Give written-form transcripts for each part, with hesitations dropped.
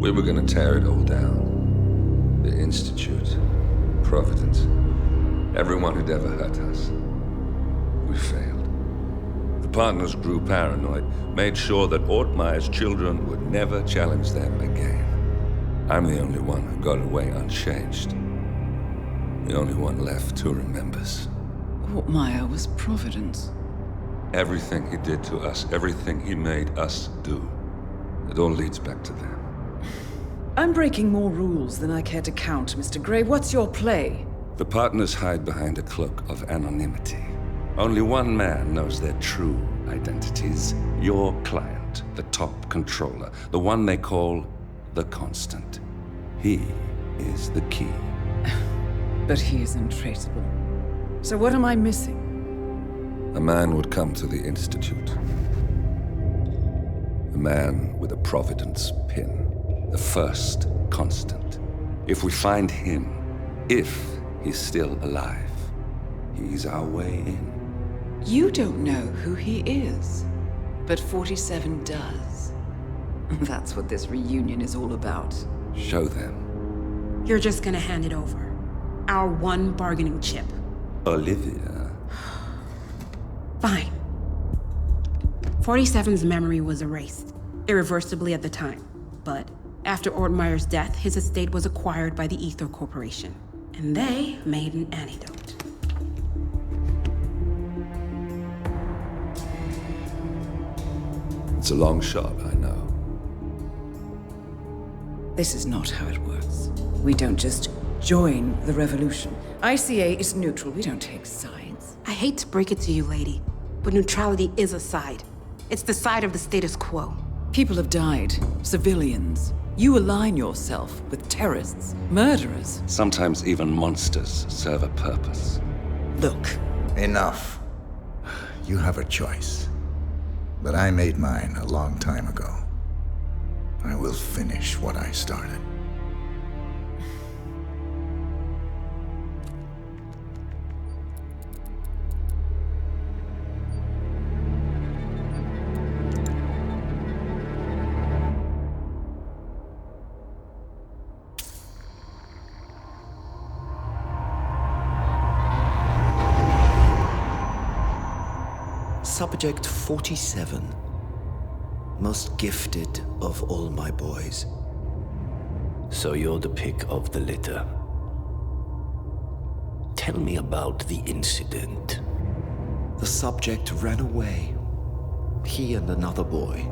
We were gonna tear it all down. The Institute, Providence, everyone who'd ever hurt us. We failed. The partners grew paranoid, made sure that Ortmeyer's children would never challenge them again. I'm the only one who got away unchanged. The only one left who remembers. Ortmeyer was Providence. Everything he did to us, everything he made us do, it all leads back to them. I'm breaking more rules than I care to count, Mr. Gray. What's your play? The partners hide behind a cloak of anonymity. Only one man knows their true identities. Your client, the top controller, the one they call the Constant. He is the key. But he is untraceable. So what am I missing? A man would come to the Institute. A man with a Providence pin. The first Constant. If we find him, if he's still alive, he's our way in. You don't know who he is, but 47 does. That's what this reunion is all about. Show them. You're just gonna hand it over. Our one bargaining chip. Olivia. Fine. 47's memory was erased, irreversibly at the time. But after Ortmeyer's death, his estate was acquired by the Ether Corporation. And they made an antidote. It's a long shot, I know. This is not how it works. We don't just join the revolution. ICA is neutral. We don't take sides. I hate to break it to you, lady, but neutrality is a side. It's the side of the status quo. People have died. Civilians. You align yourself with terrorists, murderers. Sometimes even monsters serve a purpose. Look. Enough. You have a choice. But I made mine a long time ago. I will finish what I started. Subject 47. Most gifted of all my boys. So you're the pick of the litter. Tell me about the incident. The subject ran away. He and another boy.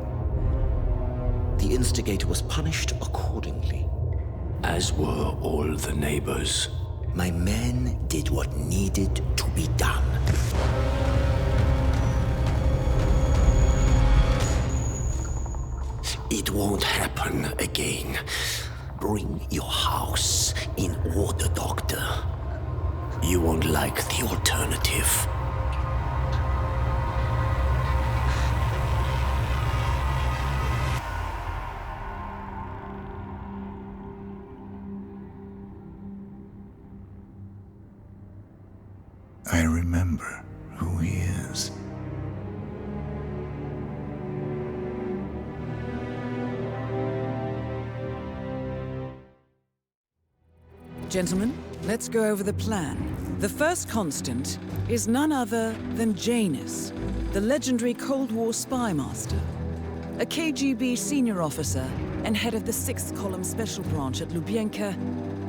The instigator was punished accordingly. As were all the neighbors. My men did what needed to be done. It won't happen again. Bring your house in order, Doctor. You won't like the alternative. I remember who he is. Gentlemen, let's go over the plan. The first Constant is none other than Janus, the legendary Cold War spy master, a KGB senior officer and head of the 6th Column Special Branch at Lubyanka.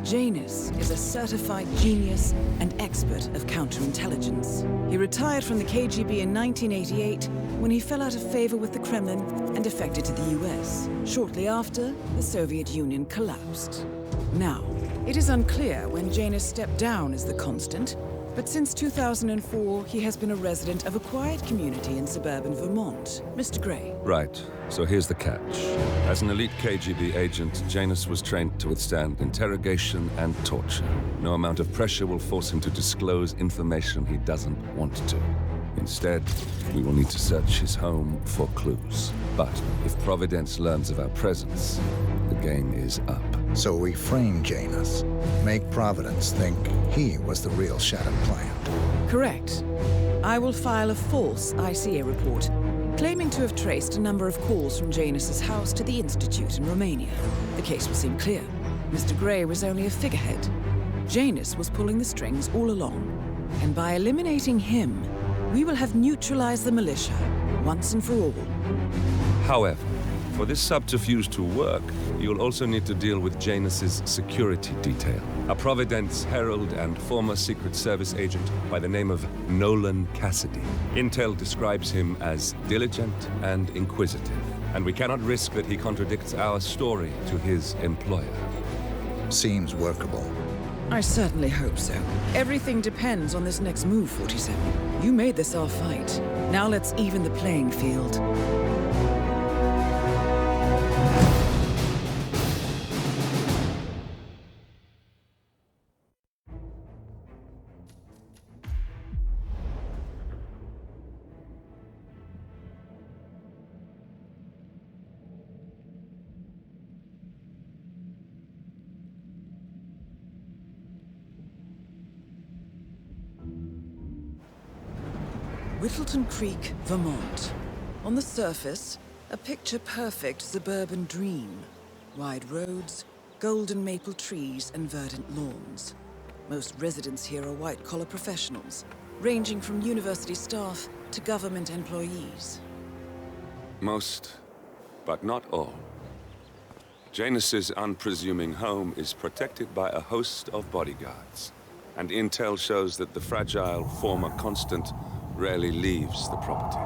Janus is a certified genius and expert of counterintelligence. He retired from the KGB in 1988 when he fell out of favor with the Kremlin and defected to the US. Shortly after, the Soviet Union collapsed. Now, it is unclear when Janus stepped down as the Constant, but since 2004, he has been a resident of a quiet community in suburban Vermont. Mr. Gray. Right, so here's the catch. As an elite KGB agent, Janus was trained to withstand interrogation and torture. No amount of pressure will force him to disclose information he doesn't want to. Instead, we will need to search his home for clues. But if Providence learns of our presence, the game is up. So we frame Janus, make Providence think he was the real Shattered client. Correct. I will file a false ICA report, claiming to have traced a number of calls from Janus's house to the Institute in Romania. The case will seem clear. Mr. Gray was only a figurehead. Janus was pulling the strings all along. And by eliminating him, we will have neutralized the militia, once and for all. However, for this subterfuge to work, you'll also need to deal with Janus's security detail. A Providence herald and former Secret Service agent by the name of Nolan Cassidy. Intel describes him as diligent and inquisitive, and we cannot risk that he contradicts our story to his employer. Seems workable. I certainly hope so. Everything depends on this next move, 47. You made this our fight. Now let's even the playing field. Whittleton Creek, Vermont. On the surface, a picture-perfect suburban dream. Wide roads, golden maple trees, and verdant lawns. Most residents here are white-collar professionals, ranging from university staff to government employees. Most, but not all. Janus's unpresuming home is protected by a host of bodyguards, and intel shows that the fragile former Constant rarely leaves the property.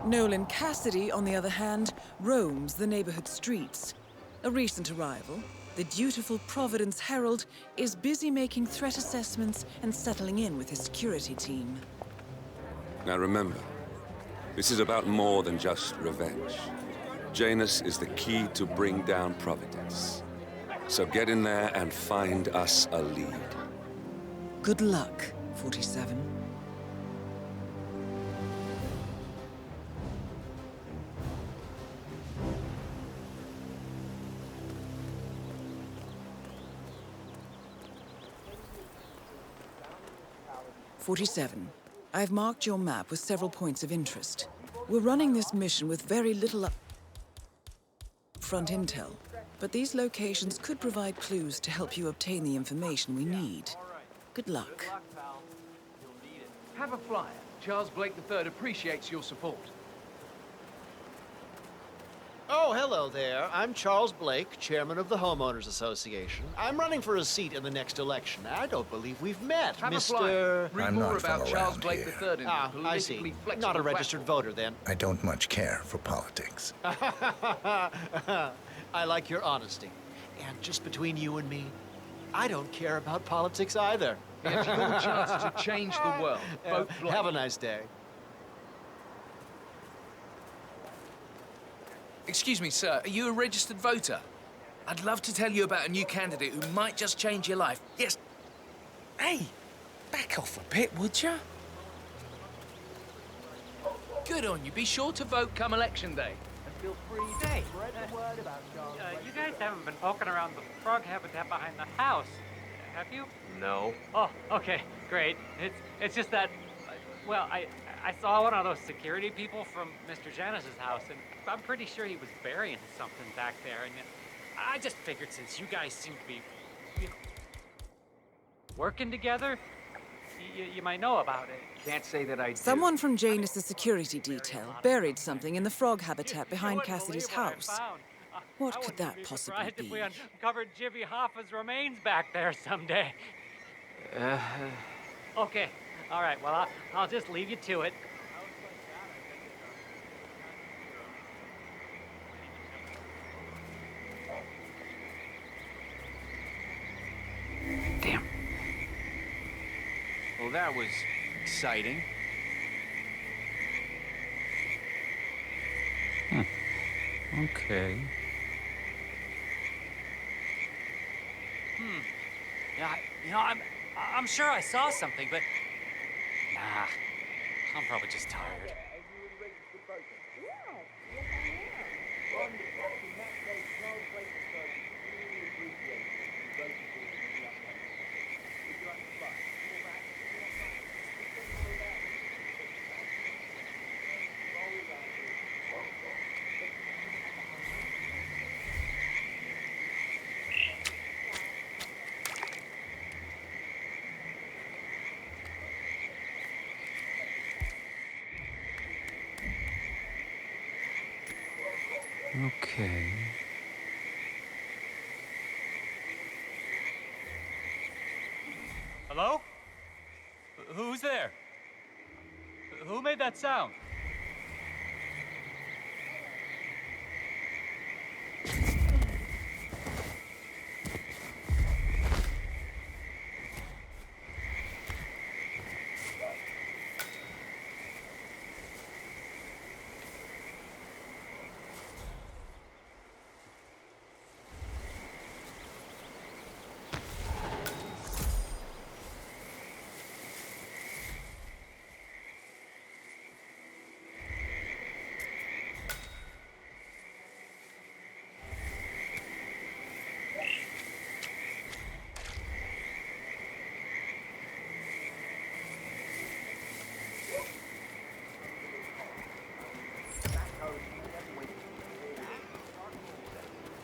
Nolan Cassidy, on the other hand, roams the neighborhood streets. A recent arrival, the dutiful Providence Herald is busy making threat assessments and settling in with his security team. Now remember, this is about more than just revenge. Janus is the key to bring down Providence. So get in there and find us a lead. Good luck, 47. I've marked your map with several points of interest. We're running this mission with very little upfront intel, but these locations could provide clues to help you obtain the information we need. Good luck. Have a flyer. Charles Blake III appreciates your support. Oh, hello there. I'm Charles Blake, chairman of the Homeowners Association. I'm running for a seat in the next election. I don't believe we've met, Have Mr. a flyer. Read I'm more not about from Charles around Blake here. III in the I politically see. flexible Not a registered platform. voter, then. I don't much care for politics. I like your honesty. And just between you and me, I don't care about politics either. If you got a chance to change the world, vote Blake. Have a nice day. Excuse me, sir, are you a registered voter? I'd love to tell you about a new candidate who might just change your life. Yes. Hey, back off a bit, would you? Good on you. Be sure to vote come election day. And feel free to spread the word about Charles Blake. You guys haven't been poking around the frog habitat behind the house, have you? No. Oh, okay, great. It's just that, well, I saw one of those security people from Mr. Janus's house, and I'm pretty sure he was burying something back there, and I just figured since you guys seem to be working together, you might know about it. Can't say that I do. Someone from Janus's security detail buried something in the frog habitat behind Cassidy's house. What could that possibly If be? we uncovered Jimmy Hoffa's remains back there someday. Okay, all right, well, I'll just leave you to it. Damn. Well, that was exciting. Okay. Yeah, I'm sure I saw something, but nah, I'm probably just tired. Okay. Hello? Who's there? Who made that sound?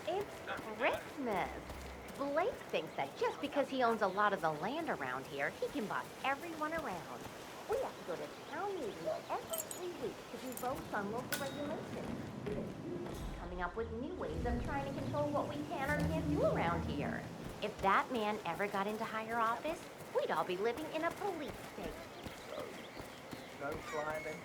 It's Christmas. Blake thinks that just because he owns a lot of the land around here, he can boss everyone around. We have to go to town meetings every 3 weeks to do votes on local regulations. Coming up with new ways of trying to control what we can or can't do around here. If that man ever got into higher office, we'd all be living in a police state. No climbing.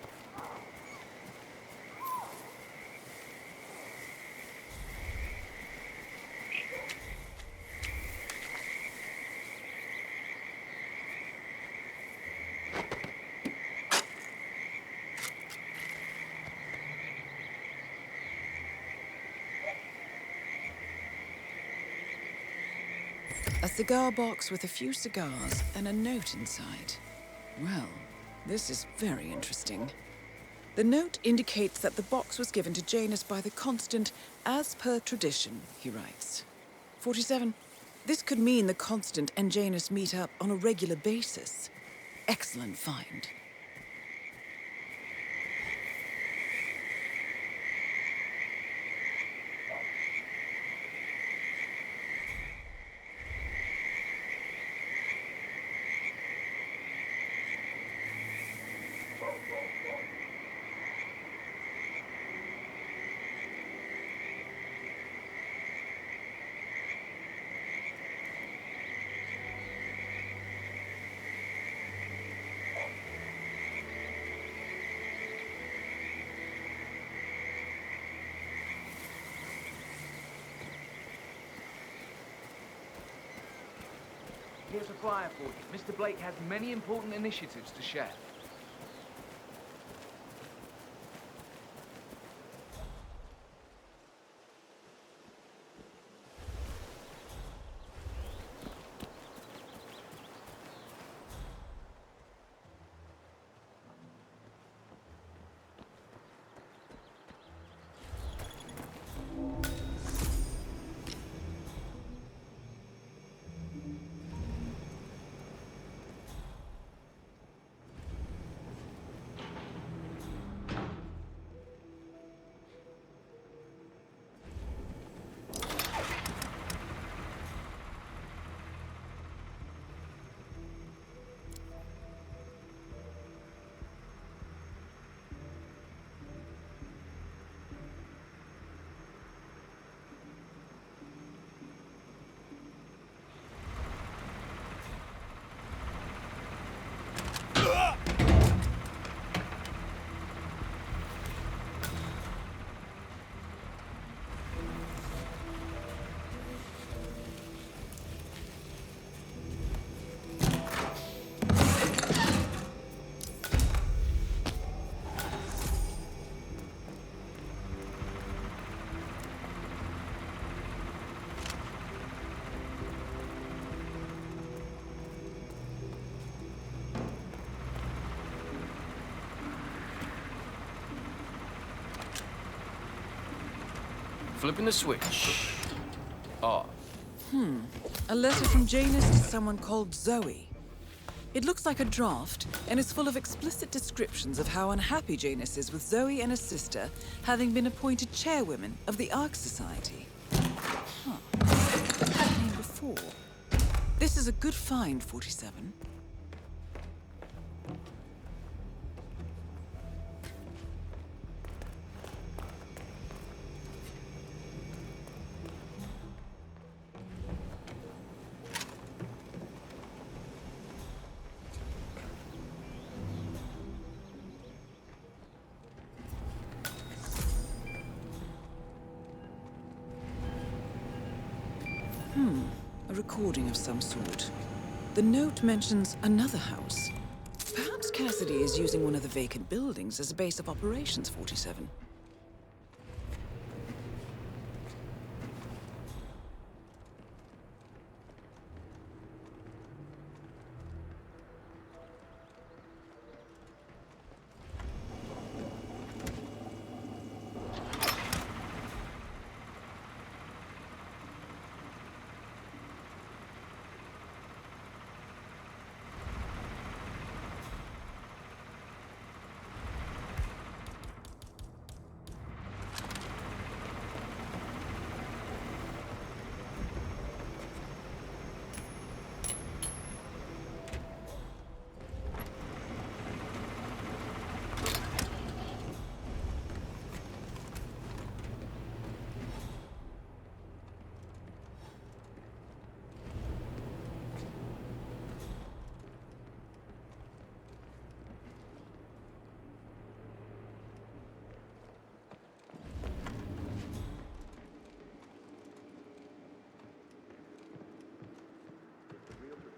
A cigar box with a few cigars and a note inside. Well, this is very interesting. The note indicates that the box was given to Janus by the Constant as per tradition, he writes. 47. This could mean the Constant and Janus meet up on a regular basis. Excellent find. Here's a flyer for you. Mr. Blake has many important initiatives to share. Flipping the switch. Off. A letter from Janus to someone called Zoe. It looks like a draft and is full of explicit descriptions of how unhappy Janus is with Zoe and her sister having been appointed chairwomen of the Ark Society. Happening before. This is a good find, 47. recording of some sort. The note mentions another house. Perhaps Cassidy is using one of the vacant buildings as a base of operations, 47.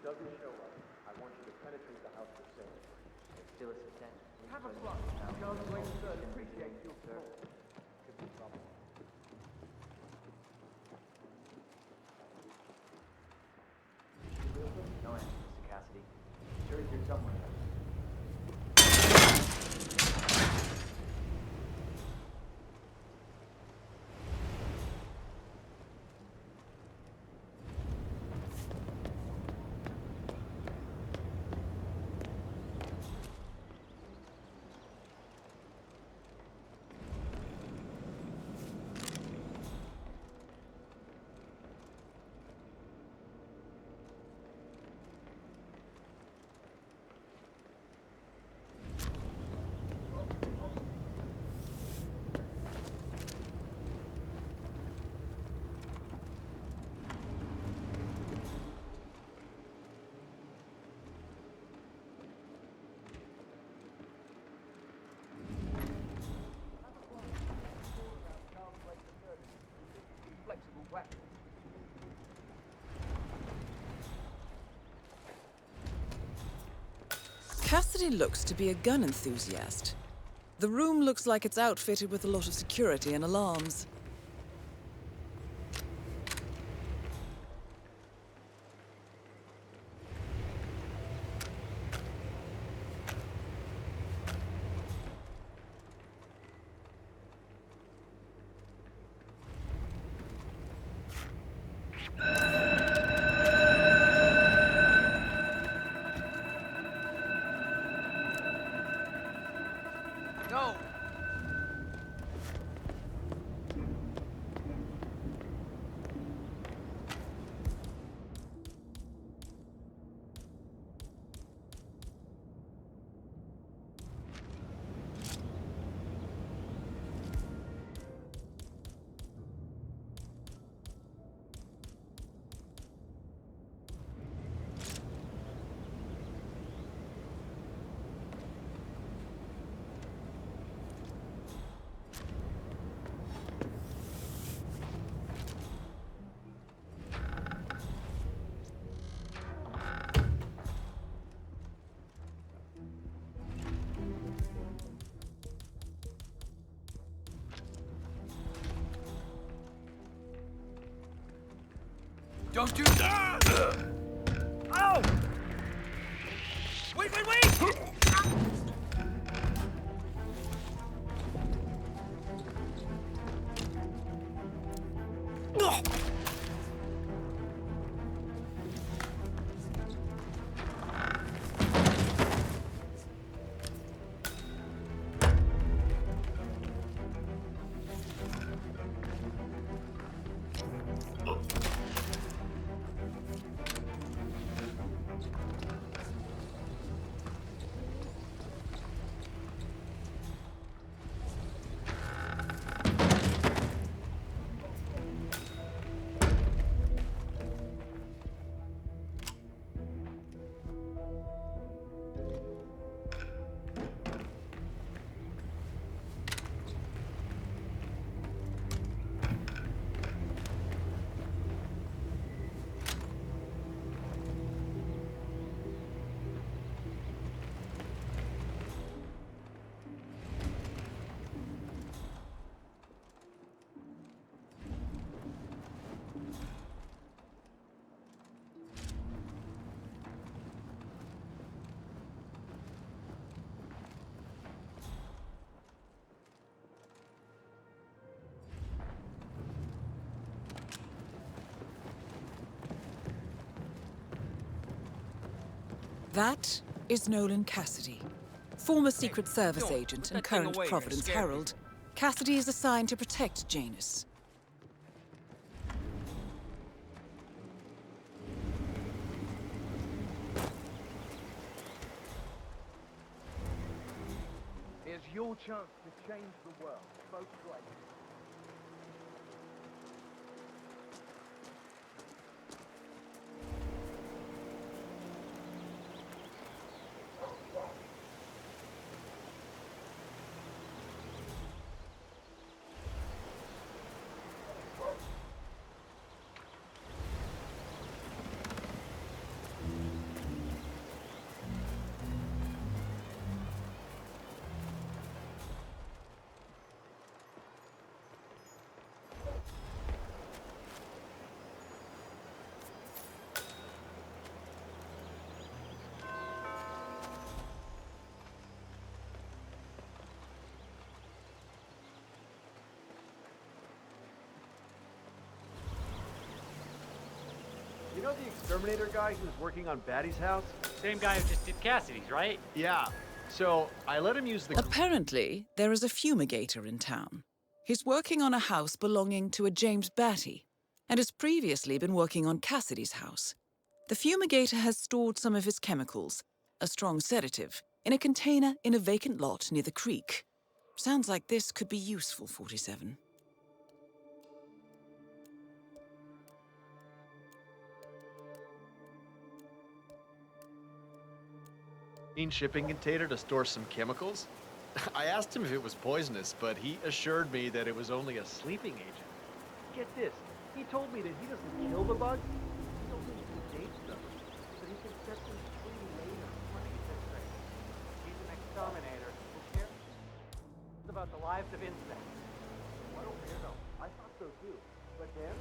Doesn't show up, I want you to penetrate the house for sale. Still a success. Have a look. Charles Blake Third appreciates your support. Could be trouble. No answer, Mr. Cassidy. Sure he's here somewhere. Cassidy looks to be a gun enthusiast. The room looks like it's outfitted with a lot of security and alarms. No! Don't do that! Oh! Wait, wait, wait! That is Nolan Cassidy, former Secret Service agent and current Providence Herald. Cassidy is assigned to protect Janus. Here's your chance to change the world, both ways. You know the exterminator guy who was working on Batty's house? Same guy who just did Cassidy's, right? Yeah. So I let him use the. Apparently, there is a fumigator in town. He's working on a house belonging to a James Batty, and has previously been working on Cassidy's house. The fumigator has stored some of his chemicals, a strong sedative, in a container in a vacant lot near the creek. Sounds like this could be useful, 47. Shipping container to store some chemicals? I asked him if it was poisonous, but he assured me that it was only a sleeping agent. Get this, he told me that he doesn't kill the bugs, he only sedates them, but he can set them free later. What makes this thing? He's an exterminator. Who cares? It's about the lives of insects. What a weirdo. I thought so too. But then...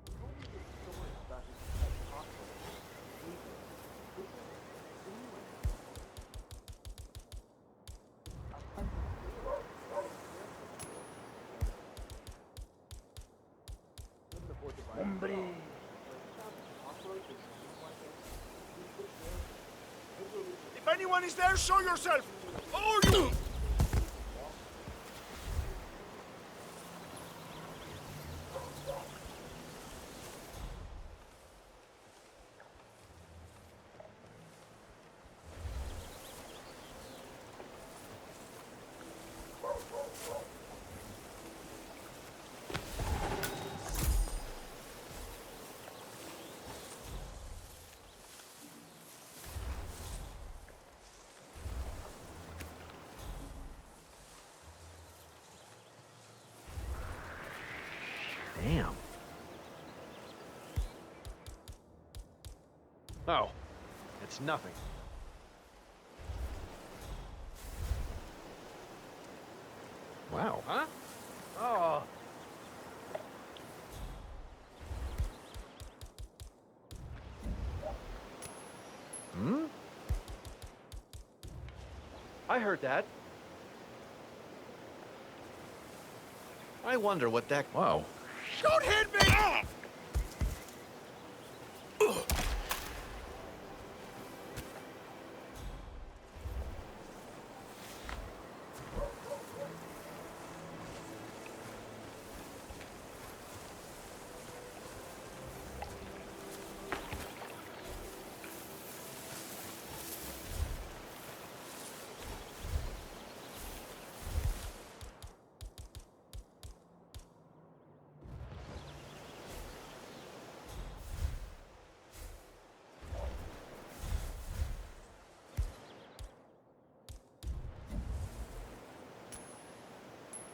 He told me this story about his pet hospital. This is England. Hombre! If anyone is there, show yourself! Oh, you! Damn. Oh, it's nothing. Wow. Huh? Oh. Hmm? I heard that. I wonder what that... Wow. Don't hit me! Ah!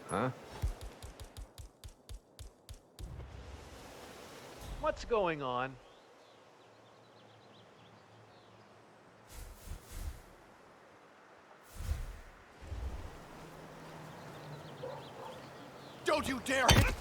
Huh? What's going on? Don't you dare hit!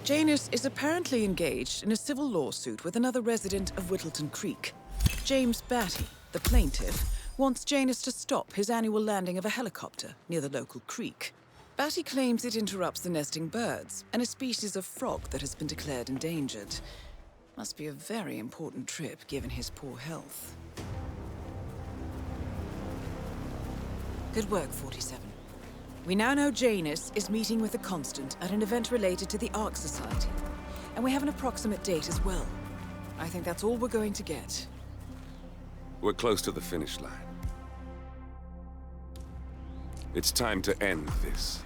Janus is apparently engaged in a civil lawsuit with another resident of Whittleton Creek. James Batty, the plaintiff, wants Janus to stop his annual landing of a helicopter near the local creek. Batty claims it interrupts the nesting birds and a species of frog that has been declared endangered. Must be a very important trip given his poor health. Good work, 47. We now know Janus is meeting with the Constant at an event related to the Ark Society. And we have an approximate date as well. I think that's all we're going to get. We're close to the finish line. It's time to end this.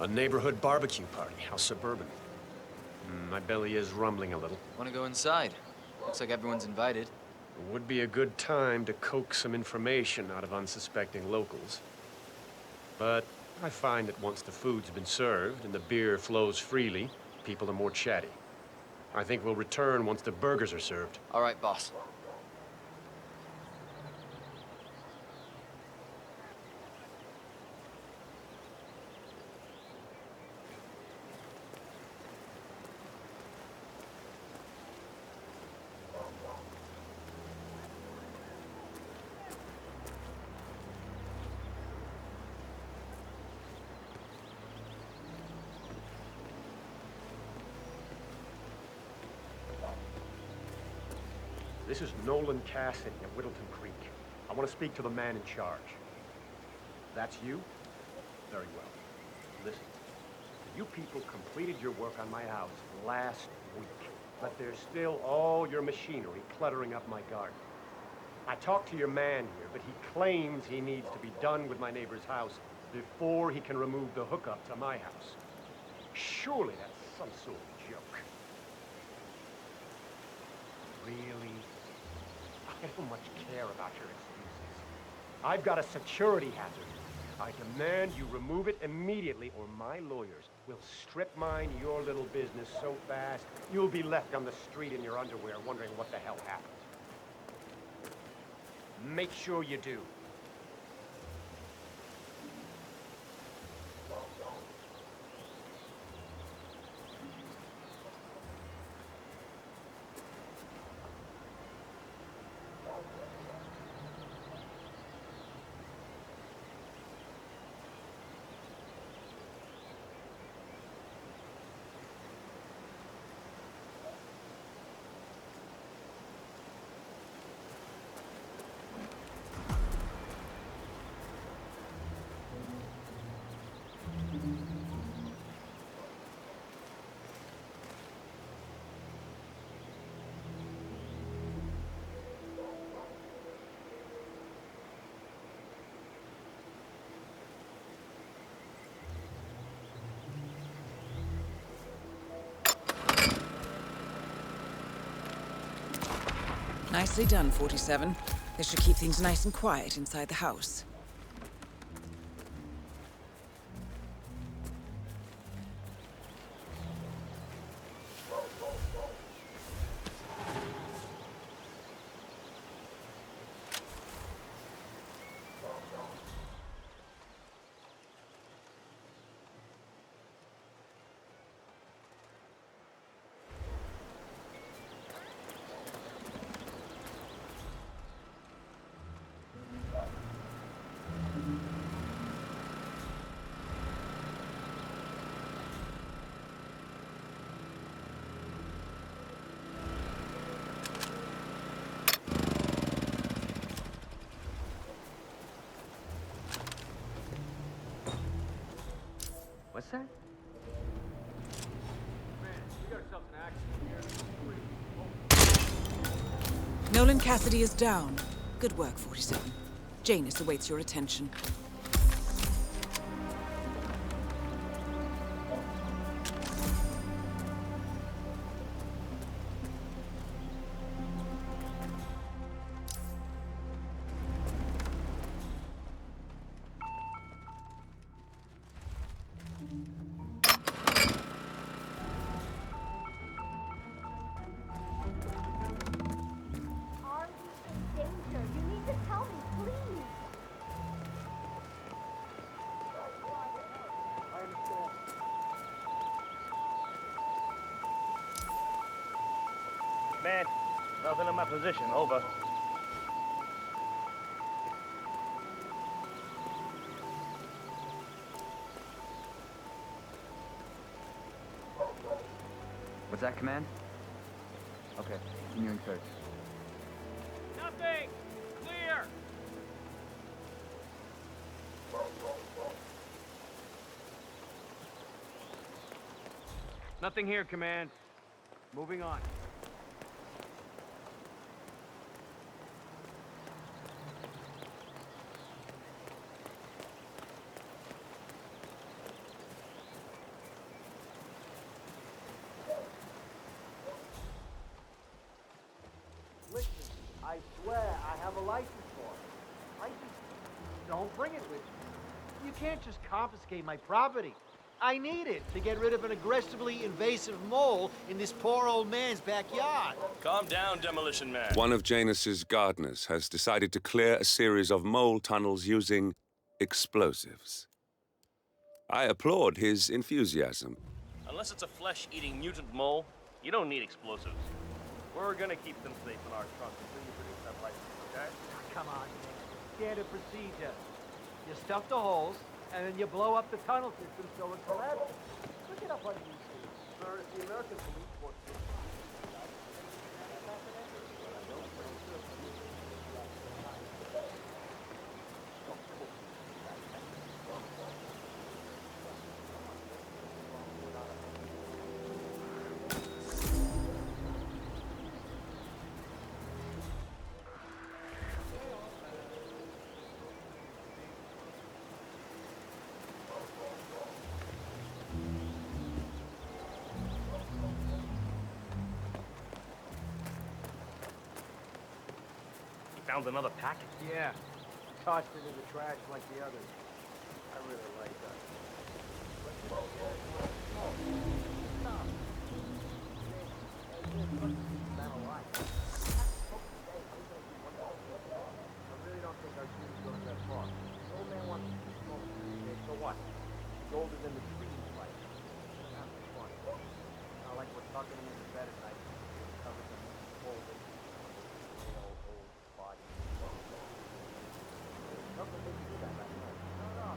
A neighborhood barbecue party. How suburban. My belly is rumbling a little. Want to go inside? Looks like everyone's invited. It would be a good time to coax some information out of unsuspecting locals. But I find that once the food's been served and the beer flows freely, people are more chatty. I think we'll return once the burgers are served. All right, boss. This is Nolan Cassidy at Whittleton Creek. I want to speak to the man in charge. That's you? Very well. Listen, you people completed your work on my house last week, but there's still all your machinery cluttering up my garden. I talked to your man here, but he claims he needs to be done with my neighbor's house before he can remove the hookup to my house. Surely that's some sort of joke. Really? I don't much care about your excuses. I've got a security hazard. I demand you remove it immediately, or my lawyers will strip mine your little business so fast, you'll be left on the street in your underwear wondering what the hell happened. Make sure you do. Nicely done, 47. This should keep things nice and quiet inside the house. What's that? Man, we got ourselves an accident here. Nolan Cassidy is down. Good work, 47. Janus awaits your attention. Are you in danger? You need to tell me, please. I understand. Man, nothing in my position. Over. What's that, Command? Okay, continuing search. Nothing! Clear! Nothing here, Command. Moving on. Listen, I swear I have a license for it. I just don't bring it with me. You can't just confiscate my property. I need it to get rid of an aggressively invasive mole in this poor old man's backyard. Calm down, Demolition Man. One of Janus's gardeners has decided to clear a series of mole tunnels using explosives. I applaud his enthusiasm. Unless it's a flesh-eating mutant mole, you don't need explosives. We're gonna keep them safe in our trunk until you produce that license, okay? Come on, man. Standard procedure. You stuff the holes, and then you blow up the tunnel system so it collapses. Look it up on YouTube. Sir, if the American police force... Found another package. Yeah. Tossed it in the trash like the others. I really like that. I really don't think our team's going that far. The old man wants to keep smoking. Okay, so what? He's older than the trees, like. That's fun. Not like we're tucking him into bed at night. Covered in cold and old body. Nothing they do that last night. No.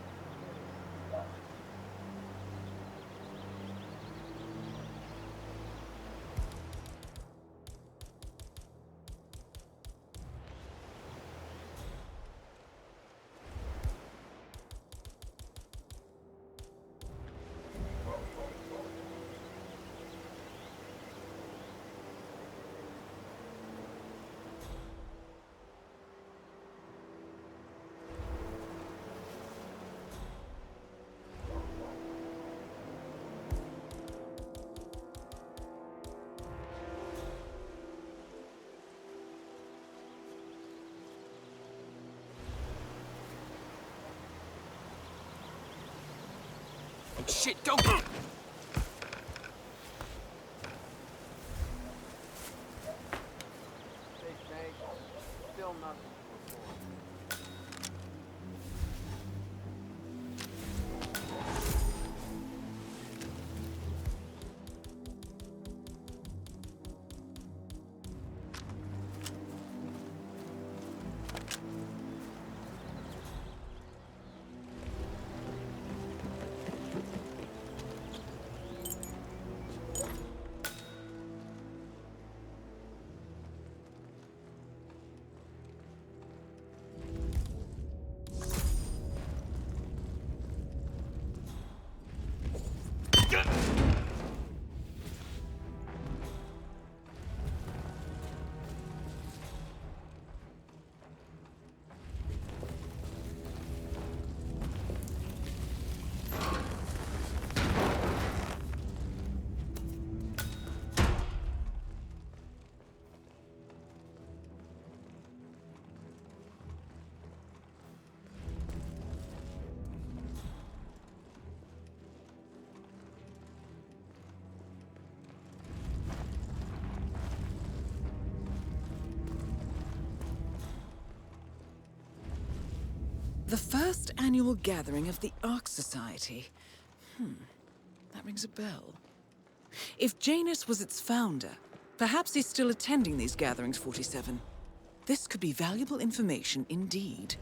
Shit, go! Stay safe. Still nothing to report. The first annual gathering of the Ark Society. That rings a bell. If Janus was its founder, perhaps he's still attending these gatherings, 47. This could be valuable information indeed.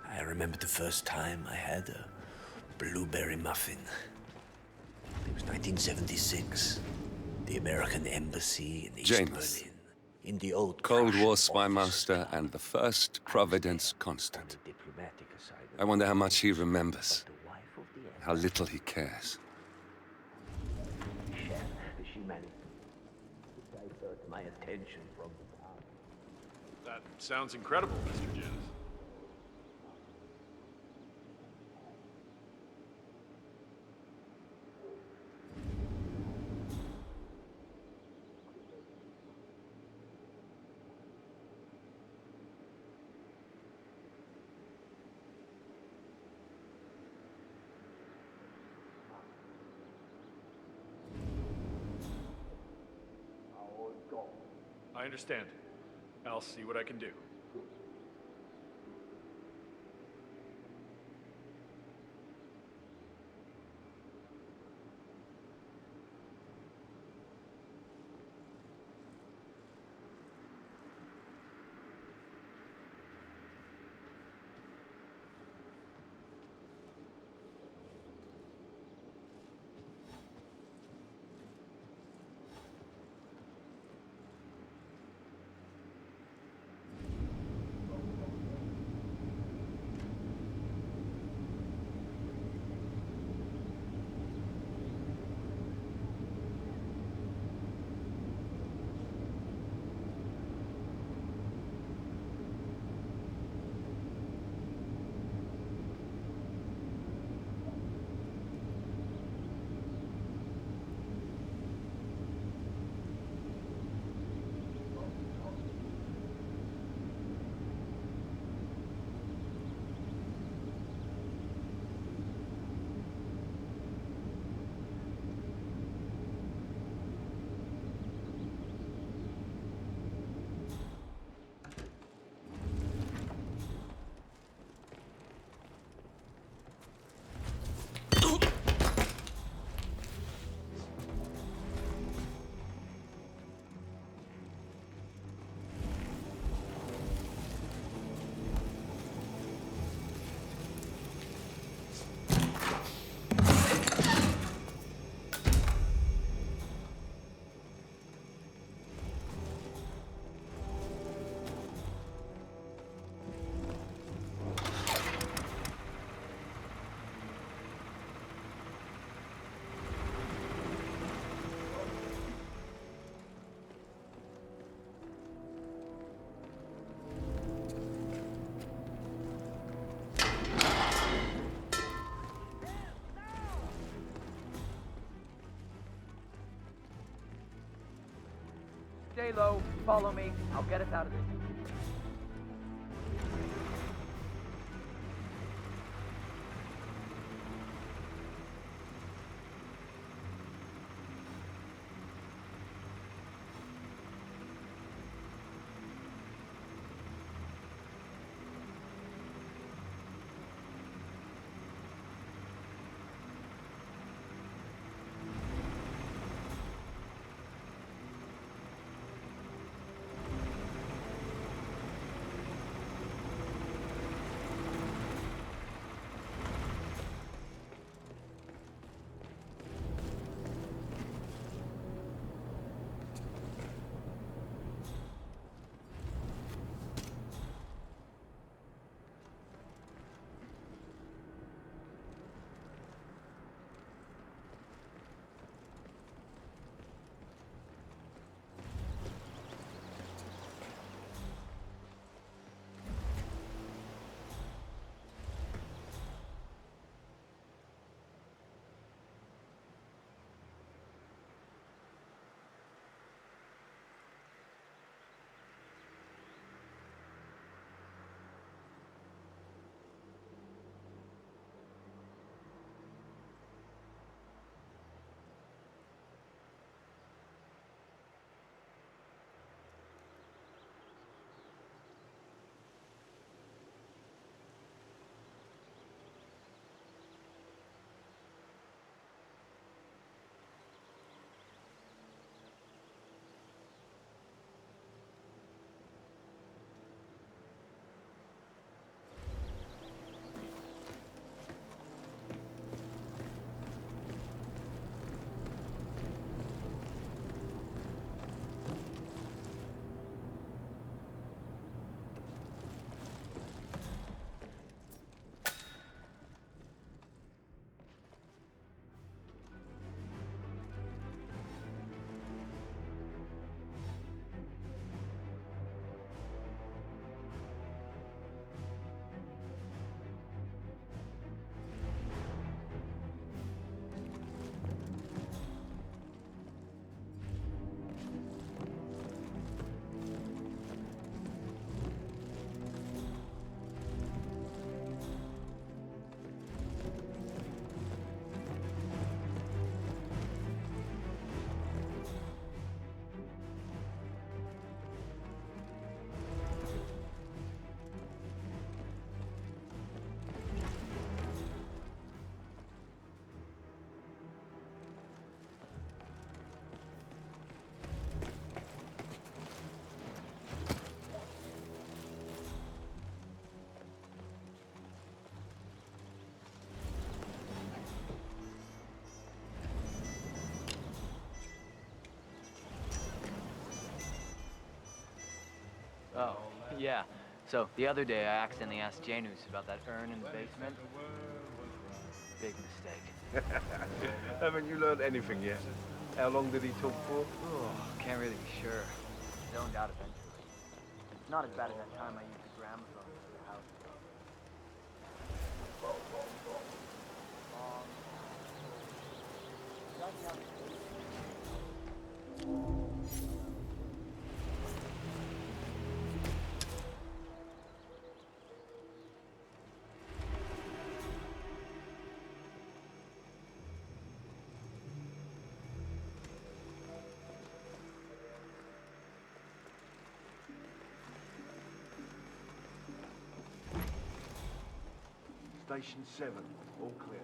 I remember the first time I had a blueberry muffin. It was 1976. The American Embassy in East Janus. Berlin. In the old Cold Prussian War spy office master club. and the first Providence constant. Diplomatic assignment. I wonder how much he remembers. The wife of the How little he cares. chef, she managed to divert my attention from the town. That sounds incredible, Mr. Janus. I understand. I'll see what I can do. Stay low, follow me. I'll get us out of this. Yeah. So, the other day I accidentally asked Janus about that urn in the basement. Big mistake. Haven't you learned anything yet? How long did he talk for? Oh, can't really be sure. Zoned out eventually. It's not as bad as that time I used the gramophone for the house. Station 7, all clear.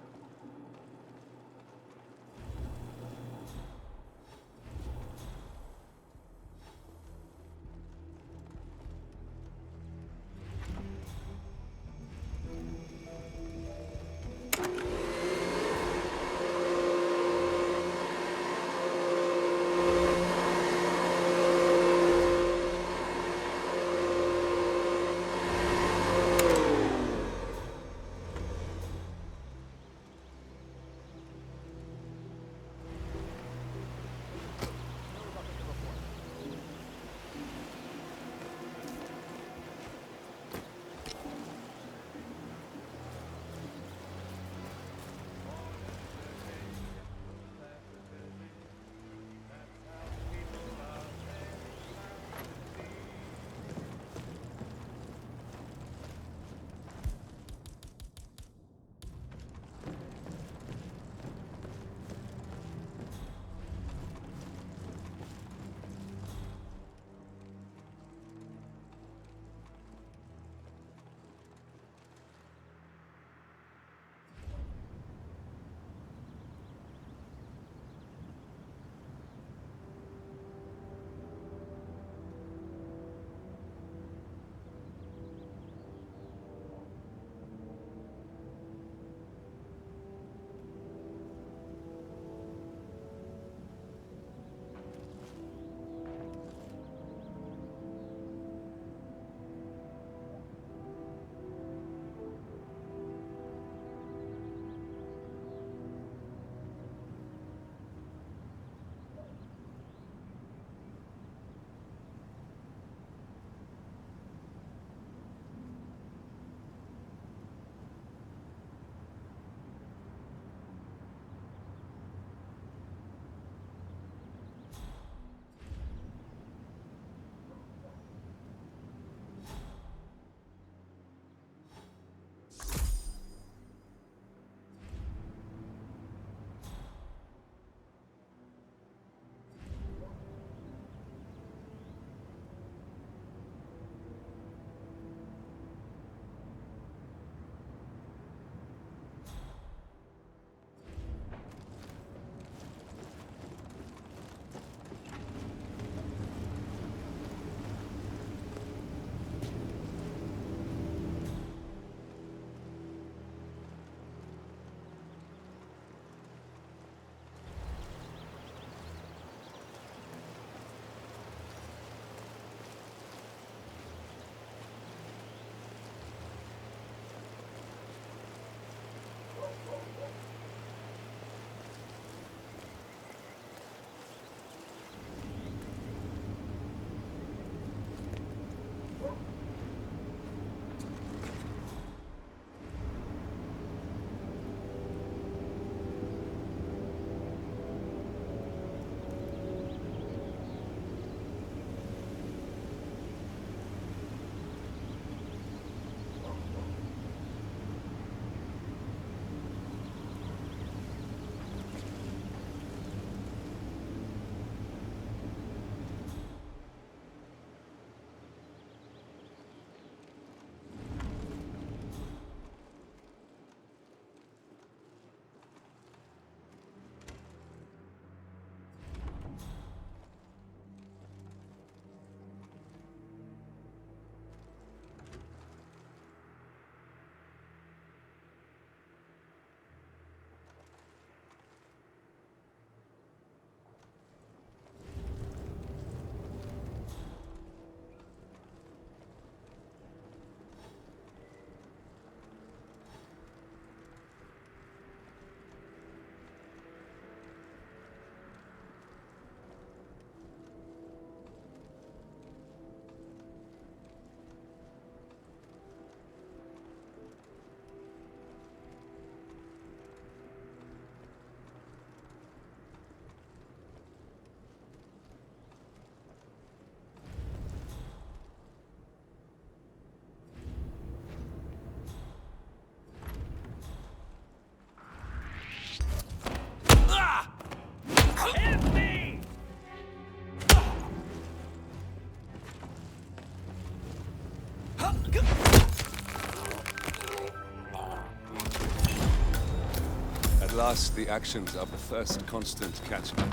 At last, the actions of the first constant catch me.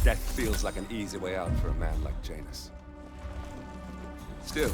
Death feels like an easy way out for a man like Janus. Still,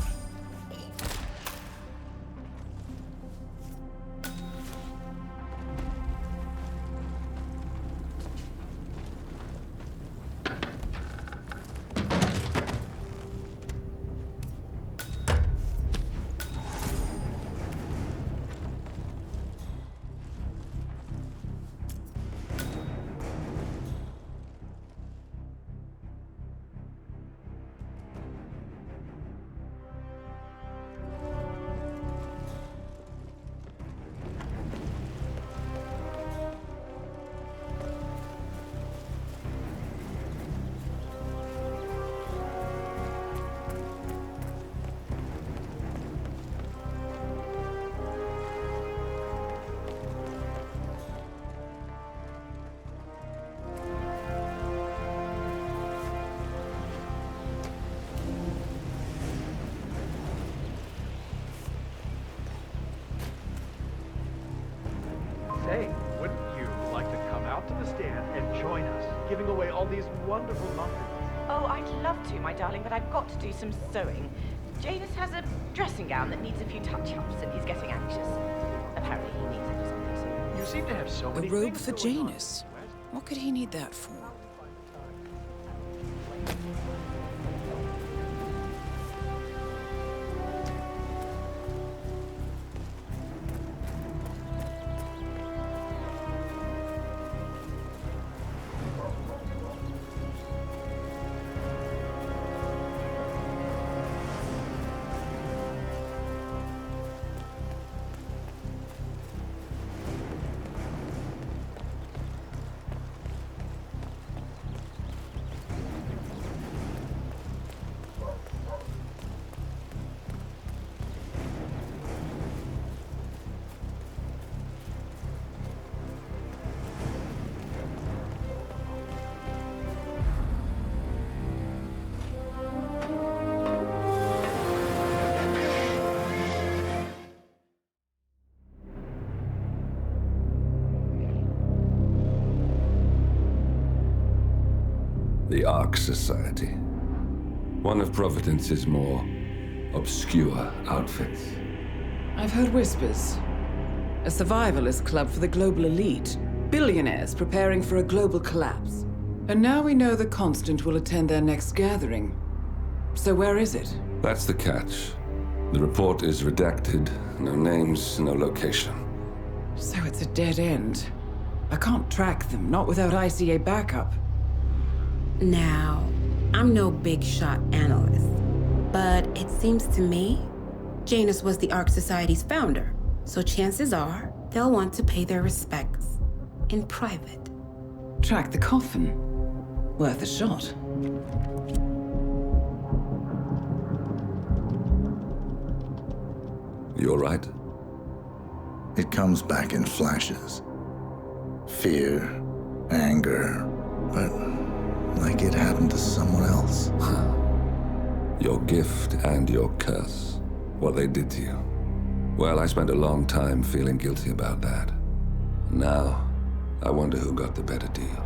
Say, wouldn't you like to come out to the stand and join us, giving away all these wonderful muffins? Oh, I'd love to, my darling, but I've got to do some sewing. Janus has a dressing gown that needs a few touch-ups, and he's getting anxious. Apparently he needs it or something, so... You seem to have so many A robe things for going on. Janus. What could he need that for? the Ark Society. One of Providence's more obscure outfits. I've heard whispers. A survivalist club for the global elite. Billionaires preparing for a global collapse. And now we know the Constant will attend their next gathering. So where is it? That's the catch. The report is redacted. No names, no location. So it's a dead end. I can't track them, not without ICA backup. Now, I'm no big shot analyst, but it seems to me Janus was the Ark Society's founder, so chances are they'll want to pay their respects in private. Track the coffin. Worth a shot. You all right? It comes back in flashes. Fear, anger, but like it happened to someone else. Your gift and your curse. What they did to you. Well, I spent a long time feeling guilty about that. Now, I wonder who got the better deal.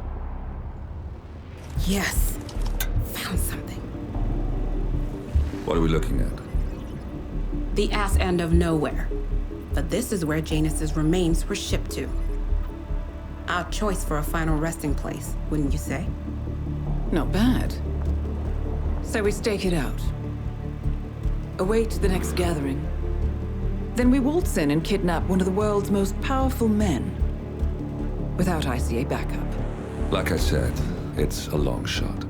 Yes, found something. What are we looking at? The ass end of nowhere. But this is where Janus's remains were shipped to. Our choice for a final resting place, wouldn't you say? Not bad. So we stake it out. Await the next gathering. Then we waltz in and kidnap one of the world's most powerful men. Without ICA backup. Like I said, it's a long shot.